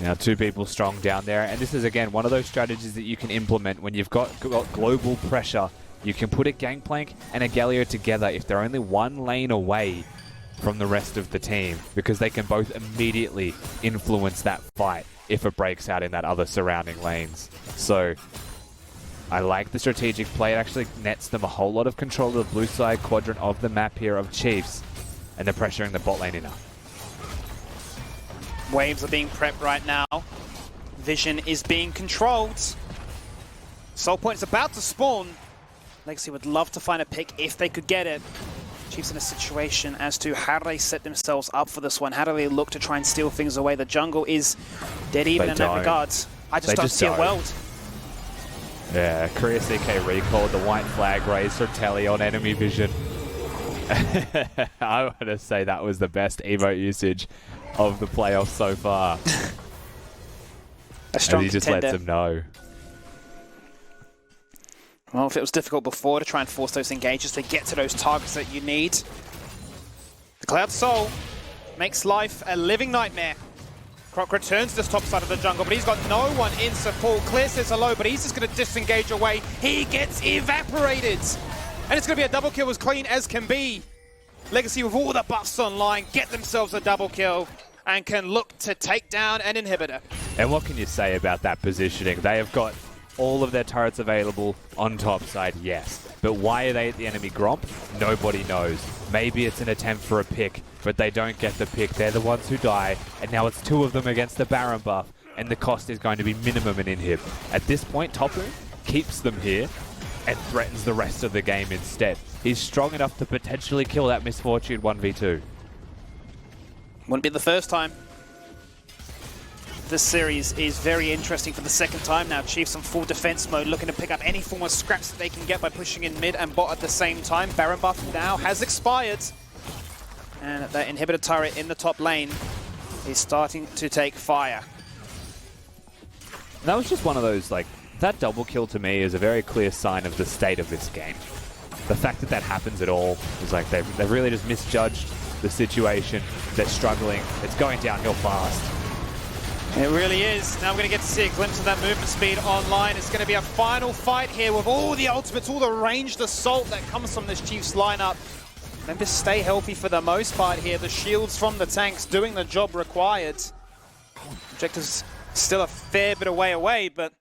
Now 2 people strong down there, and this is again one of those strategies that you can implement when you've got global pressure. You can put a Gangplank and a Galio together if they're only 1 lane away from the rest of the team, because they can both immediately influence that fight if it breaks out in that other surrounding lanes. So I like the strategic play. It actually nets them a whole lot of control of the blue side quadrant of the map here of Chiefs, and they're pressuring the bot lane enough. Waves are being prepped right now. Vision is being controlled. Soul Point is about to spawn. Legacy would love to find a pick if they could get it. Chiefs in a situation as to how do they set themselves up for this one? How do they look to try and steal things away? The jungle is dead even in that regard. I just don't see a world. Yeah, Korea CK recalled the white flag raised for Telly on enemy vision. I want to say that was the best emote usage of the playoffs so far. A strong and he just contender. lets them know. Well, if it was difficult before to try and force those engages to get to those targets that you need. The Cloud Soul makes life a living nightmare. Croc returns to this top side of the jungle, but he's got no one in support. Clear says hello, but he's just going to disengage away. He gets evaporated. And it's going to be a double kill as clean as can be. Legacy with all the buffs online get themselves a double kill and can look to take down an inhibitor. And what can you say about that positioning? They have got all of their turrets available on top side, yes. But why are they at the enemy Gromp? Nobody knows. Maybe it's an attempt for a pick, but they don't get the pick. They're the ones who die, and now it's 2 of them against the Baron buff, and the cost is going to be minimum an inhib. At this point, Topu keeps them here and threatens the rest of the game instead. He's strong enough to potentially kill that Misfortune 1v2. Wouldn't be the first time. This series is very interesting for the second time now. Chiefs on full defense mode, looking to pick up any form of scraps that they can get by pushing in mid and bot at the same time. Baron buff now has expired. And that inhibitor turret in the top lane is starting to take fire. And that was just one of those, like, that double kill to me is a very clear sign of the state of this game. The fact that that happens at all is like they've really just misjudged the situation. They're struggling. It's going downhill fast. It really is. Now we're going to get to see a glimpse of that movement speed online. It's going to be a final fight here with all the ultimates, all the ranged assault that comes from this Chiefs lineup. Them to stay healthy for the most part here. The shields from the tanks doing the job required. Objective's still a fair bit away, but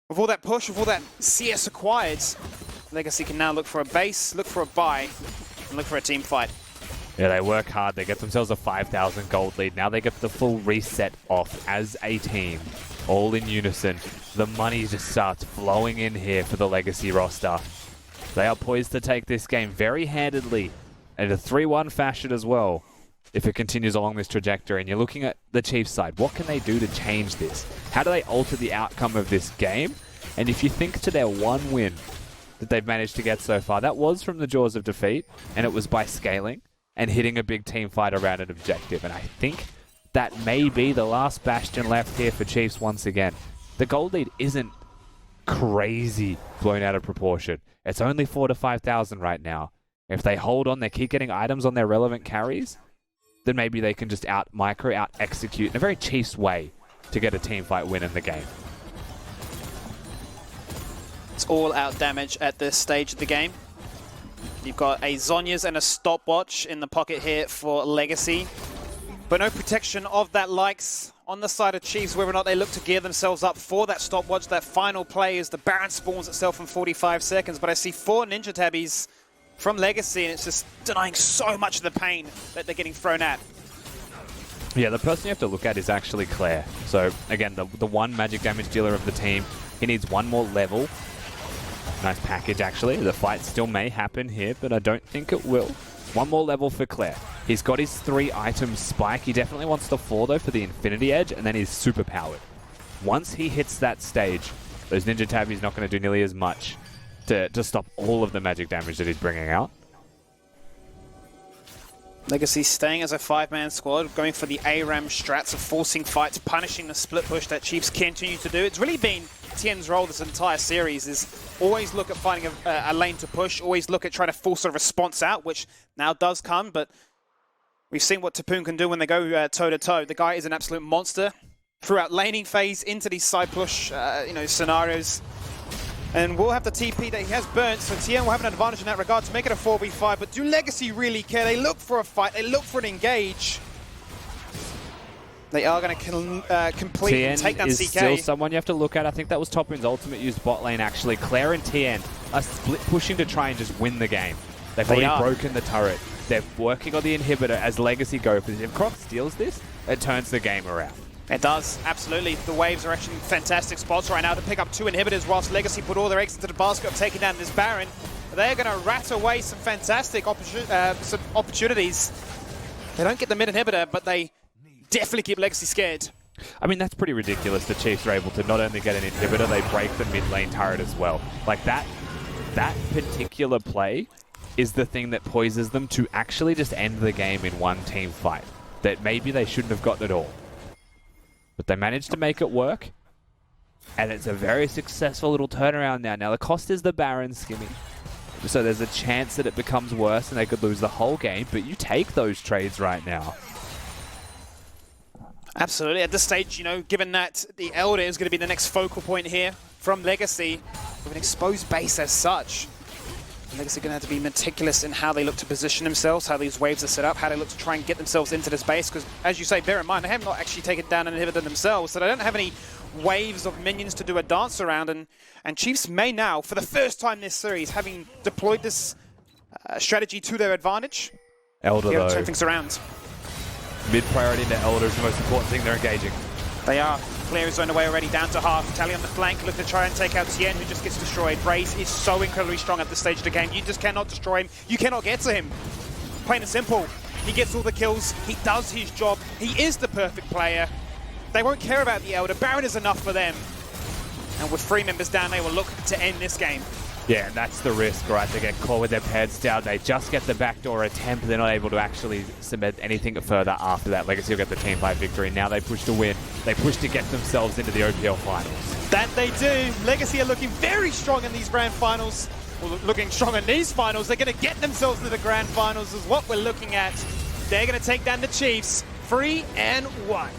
with all that push, with all that CS acquired, Legacy can now look for a base, look for a buy, and look for a team fight. Yeah, they work hard. They get themselves a 5,000 gold lead. Now they get the full reset off as a team, all in unison. The money just starts flowing in here for the Legacy roster. They are poised to take this game very handedly, and a 3-1 fashion as well, if it continues along this trajectory. And you're looking at the Chiefs side. What can they do to change this? How do they alter the outcome of this game? And if you think to their 1 win that they've managed to get so far, that was from the jaws of defeat, and it was by scaling and hitting a big team fight around an objective. And I think that may be the last bastion left here for Chiefs once again. The gold lead isn't crazy blown out of proportion. It's only 4,000 to 5,000 right now. If they hold on, they keep getting items on their relevant carries, then maybe they can just out-micro, out-execute in a very Chiefs way to get a team fight win in the game. It's all out damage at this stage of the game. You've got a Zhonya's and a stopwatch in the pocket here for Legacy. But no protection of that likes on the side of Chiefs, whether or not they look to gear themselves up for that stopwatch. That final play as the Baron spawns itself in 45 seconds. But I see 4 Ninja Tabbies from Legacy, and it's just denying so much of the pain that they're getting thrown at. Yeah, the person you have to look at is actually Claire. So, again, the 1 magic damage dealer of the team. He needs 1 more level. Nice package, actually. The fight still may happen here, but I don't think it will. 1 more level for Claire. He's got his 3 item spike. He definitely wants the 4, though, for the Infinity Edge, and then he's super powered. Once he hits that stage, those Ninja Tabby's not going to do nearly as much to stop all of the magic damage that he's bringing out. Legacy staying as a 5-man squad, going for the ARAM strats of forcing fights, punishing the split push that Chiefs continue to do. It's really been Tien's role this entire series, is always look at finding a lane to push, always look at trying to force a response out, which now does come, but we've seen what Tapoon can do when they go toe-to-toe. The guy is an absolute monster throughout laning phase into these side push scenarios. And we'll have the TP that he has burnt, so Tien will have an advantage in that regard to make it a 4v5. But do Legacy really care? They look for a fight, they look for an engage. They are going to complete Tien and take down is CK. still someone you have to look at. I think that was Topoon's ultimate used bot lane, actually. Claire and Tien are split pushing to try and just win the game. They've already broken the turret. They're working on the inhibitor as Legacy go for this. If Croc steals this, it turns the game around. It does, absolutely. The waves are actually in fantastic spots right now to pick up 2 inhibitors whilst Legacy put all their eggs into the basket of taking down this Baron. They're going to rat away some fantastic opportunities. They don't get the mid inhibitor, but they definitely keep Legacy scared. I mean, that's pretty ridiculous. The Chiefs are able to not only get an inhibitor, they break the mid lane turret as well. Like that particular play is the thing that poises them to actually just end the game in one team fight. That maybe they shouldn't have gotten at all. But they managed to make it work, and it's a very successful little turnaround now. Now, the cost is the Baron skimming, so there's a chance that it becomes worse and they could lose the whole game, but you take those trades right now. Absolutely. At this stage, given that the Elder is going to be the next focal point here from Legacy, with an exposed base as such, Legacy are going to have to be meticulous in how they look to position themselves, how these waves are set up, how they look to try and get themselves into this base. Because, as you say, bear in mind, they have not actually taken down an inhibitor themselves, so they don't have any waves of minions to do a dance around. And Chiefs may now, for the first time this series, having deployed this strategy to their advantage, Elder, be able to though, turn things around. mid-priority into Elder is the most important thing they're engaging. They are. Claire is on the way already, down to half. Tally on the flank, look to try and take out Tien, who just gets destroyed. Raze is so incredibly strong at this stage of the game. You just cannot destroy him. You cannot get to him. Plain and simple. He gets all the kills. He does his job. He is the perfect player. They won't care about the Elder. Baron is enough for them. And with 3 members down, they will look to end this game. Yeah, and that's the risk, right? They get caught with their pads down. They just get the backdoor attempt. They're not able to actually cement anything further after that. Legacy will get the team fight victory. Now they push to win. They push to get themselves into the OPL finals. That they do. Legacy are looking very strong in these grand finals. Well, looking strong in these finals. They're going to get themselves into the grand finals is what we're looking at. They're going to take down the Chiefs 3-1.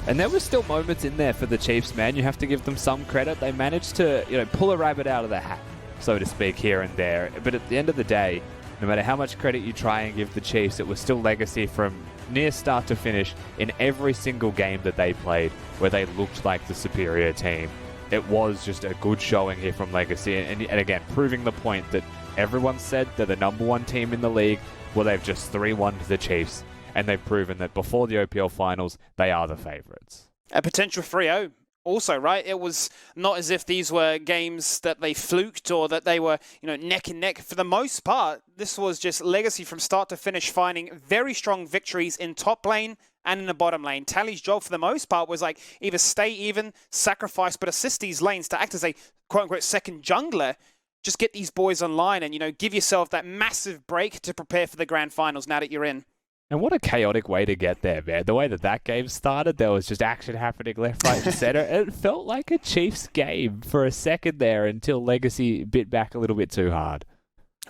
And there were still moments in there for the Chiefs, man. You have to give them some credit. They managed to, pull a rabbit out of the hat, so to speak, here and there. But at the end of the day, no matter how much credit you try and give the Chiefs, it was still Legacy from near start to finish in every single game that they played where they looked like the superior team. It was just a good showing here from Legacy. And again, proving the point that everyone said they're the #1 team in the league. Well, they've just 3-1 to the Chiefs. And they've proven that before the OPL finals, they are the favourites. A potential 3-0 also, right? It was not as if these were games that they fluked or that they were, neck and neck. For the most part, this was just Legacy from start to finish, finding very strong victories in top lane and in the bottom lane. Tally's job for the most part was like either stay even, sacrifice, but assist these lanes to act as a quote-unquote second jungler. Just get these boys online and, give yourself that massive break to prepare for the grand finals now that you're in. And what a chaotic way to get there, man. The way that game started, there was just action happening left, right, and center. It felt like a Chiefs game for a second there until Legacy bit back a little bit too hard.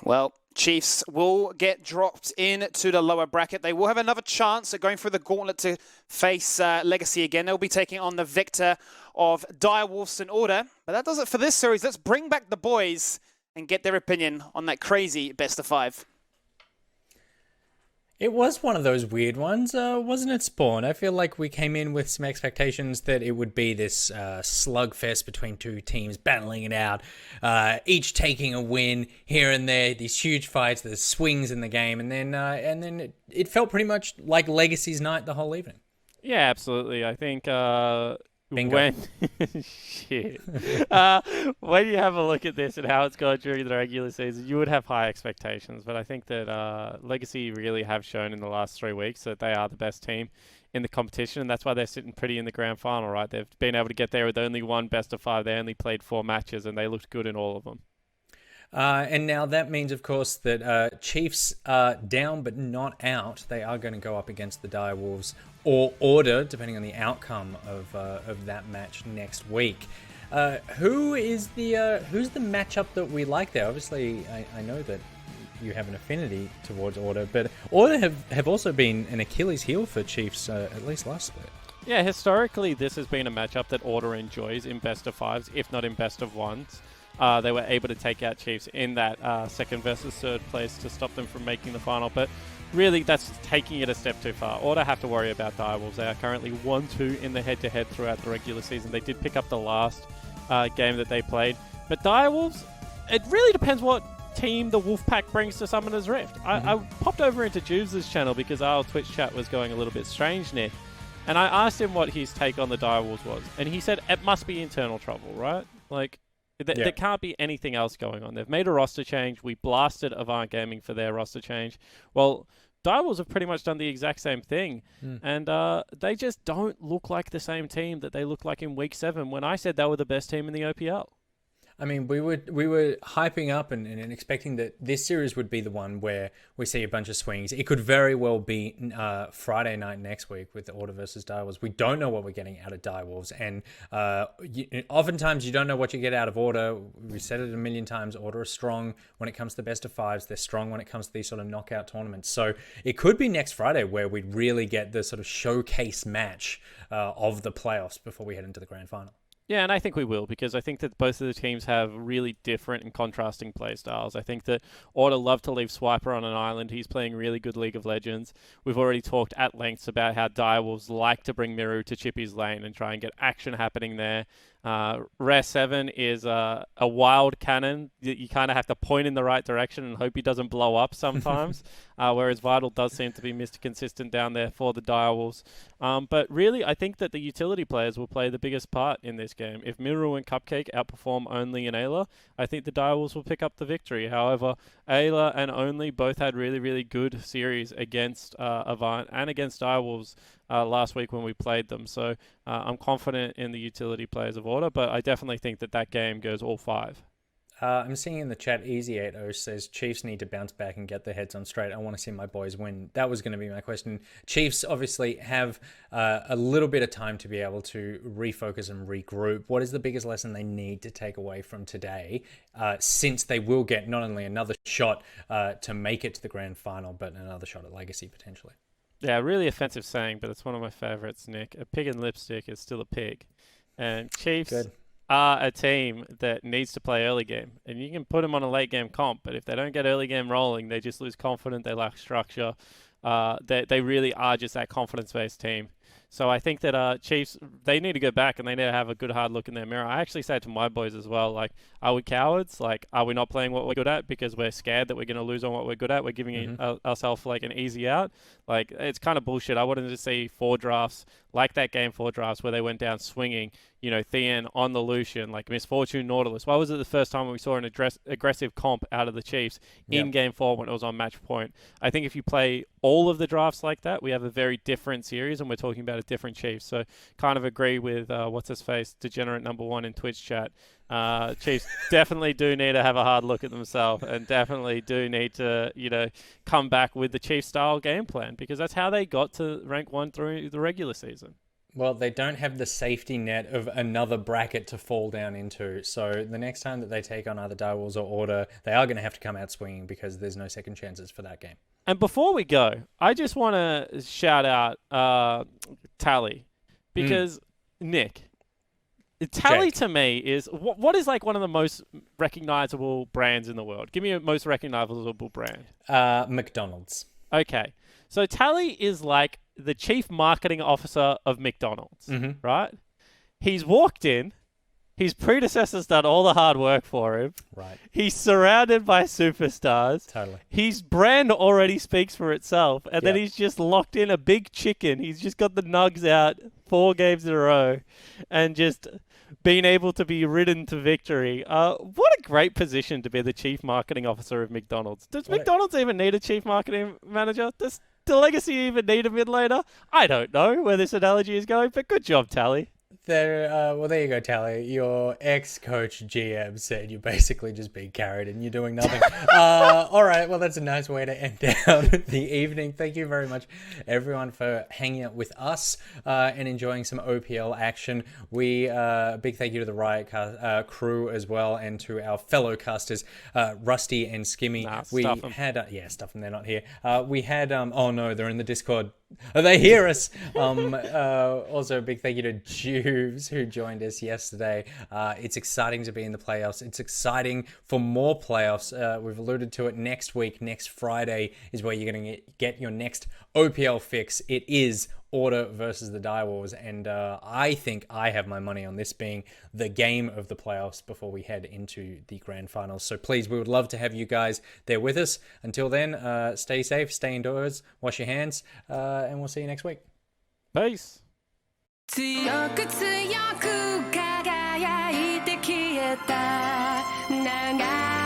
Well, Chiefs will get dropped into the lower bracket. They will have another chance at going through the gauntlet to face Legacy again. They'll be taking on the victor of Direwolves and Order. But that does it for this series. Let's bring back the boys and get their opinion on that crazy best of 5. It was one of those weird ones, wasn't it, Spawn? I feel like we came in with some expectations that it would be this slugfest between 2 teams battling it out, each taking a win here and there, these huge fights, there's swings in the game, and then it felt pretty much like Legacy's night the whole evening. Yeah, absolutely. I think Bingo. when when you have a look at this and how it's gone during the regular season, you would have high expectations. But I think that Legacy really have shown in the last 3 weeks that they are the best team in the competition, and that's why they're sitting pretty in the grand final, right? They've been able to get there with only one best of 5. They only played 4 matches, and they looked good in all of them. And now that means, of course, that Chiefs are down but not out. They are going to go up against the Direwolves or Order, depending on the outcome of that match next week. Who's the matchup that we like there? Obviously, I know that you have an affinity towards Order, but Order have also been an Achilles heel for Chiefs, at least last split. Yeah, historically, this has been a matchup that Order enjoys in best of 5s, if not in best of 1s. They were able to take out Chiefs in that second versus third place to stop them from making the final, but really that's taking it a step too far. Order have to worry about Direwolves. They are currently 1-2 in the head-to-head throughout the regular season. They did pick up the last game that they played, but Direwolves, it really depends what team the Wolfpack brings to Summoner's Rift. I popped over into Juves' channel because our Twitch chat was going a little bit strange, Nick, and I asked him what his take on the Direwolves was, and he said it must be internal trouble, right? Like, there can't be anything else going on. They've made a roster change. We blasted Avant Gaming for their roster change. Well, Direwolves have pretty much done the exact same thing, and they just don't look like the same team that they looked like in Week 7 when I said they were the best team in the OPL. I mean, we were hyping up and expecting that this series would be the one where we see a bunch of swings. It could very well be Friday night next week with Order versus Direwolves. We don't know what we're getting out of Direwolves, and oftentimes you don't know what you get out of Order. We said it a million times. Order is strong when it comes to best of 5s. They're strong when it comes to these sort of knockout tournaments. So it could be next Friday where we really get the sort of showcase match of the playoffs before we head into the grand final. Yeah, and I think we will, because I think that both of the teams have really different and contrasting play styles. I think that Order love to leave Swiper on an island. He's playing really good League of Legends. We've already talked at length about how Direwolves like to bring Miru to Chippy's lane and try and get action happening there. Rare 7 is a wild cannon. You kind of have to point in the right direction and hope he doesn't blow up sometimes, whereas Vital does seem to be Mr. Consistent down there for the Direwolves. But really, I think that the utility players will play the biggest part in this game. If Miru and Cupcake outperform Only and Ayla, I think the Direwolves will pick up the victory. However, Ayla and Only both had really, really good series against Avant and against Direwolves last week when we played them. So I'm confident in the utility players of Order, but I definitely think that game goes all 5. I'm seeing in the chat, Easy80 says Chiefs need to bounce back and get their heads on straight. I want to see my boys win. That was going to be my question. Chiefs obviously have a little bit of time to be able to refocus and regroup. What is the biggest lesson they need to take away from today, since they will get not only another shot to make it to the grand final, but another shot at Legacy potentially? Yeah, really offensive saying, but it's one of my favorites, Nick. A pig in lipstick is still a pig. And Chiefs are a team that needs to play early game. And you can put them on a late game comp, but if they don't get early game rolling, they just lose confidence, they lack structure. They really are just that confidence-based team. So I think that Chiefs, they need to go back and they need to have a good hard look in their mirror. I actually say to my boys as well, like, are we cowards? Like, are we not playing what we're good at because we're scared that we're going to lose on what we're good at? We're giving ourselves like an easy out. Like, it's kind of bullshit. I wanted to see 4 drafts, like that game 4 drafts where they went down swinging, you know, Thean on the Lucian, like Misfortune Nautilus. Why was it the first time we saw an aggressive comp out of the Chiefs in game 4 when it was on match point? I think if you play all of the drafts like that, we have a very different series, and we're talking about a different Chiefs. So kind of agree with what's-his-face, Degenerate number 1 in Twitch chat. Chiefs definitely do need to have a hard look at themselves and definitely do need to, you know, come back with the Chiefs-style game plan, because that's how they got to rank 1 through the regular season. Well, they don't have the safety net of another bracket to fall down into. So the next time that they take on either Direwolves or Order, they are going to have to come out swinging because there's no second chances for that game. And before we go, I just want to shout out Tally, because Nick, Tally to me is what is like one of the most recognizable brands in the world. Give me a most recognizable brand. McDonald's. Okay, so Tally is like the chief marketing officer of McDonald's, right? He's walked in. His predecessor's done all the hard work for him. Right. He's surrounded by superstars. Totally. His brand already speaks for itself. And then he's just locked in a big chicken. He's just got the nugs out 4 games in a row and just being able to be ridden to victory. What a great position to be the chief marketing officer of McDonald's. Does McDonald's even need a chief marketing manager? Do Legacy even need a mid laner? I don't know where this analogy is going, but good job, Tally. Well, there you go, Tally. Your ex-coach GM said you're basically just being carried and you're doing nothing. All right, well, that's a nice way to end down the evening. Thank you very much, everyone, for hanging out with us and enjoying some OPL action. Big thank you to the Riot crew as well, and to our fellow casters, Rusty and Skimmy. Stuff them. They're not here. Oh no, they're in the Discord. They hear us. Also, a big thank you to Juves, who joined us yesterday. It's exciting to be in the playoffs. It's exciting for more playoffs. We've alluded to it next week. Next Friday is where you're going to get your next OPL fix. It is Order versus the Direwolves, and I think I have my money on this being the game of the playoffs before we head into the grand finals. So please, we would love to have you guys there with us. Until then, stay safe, stay indoors, wash your hands, and we'll see you next week. Peace. 強く輝いて消えた長い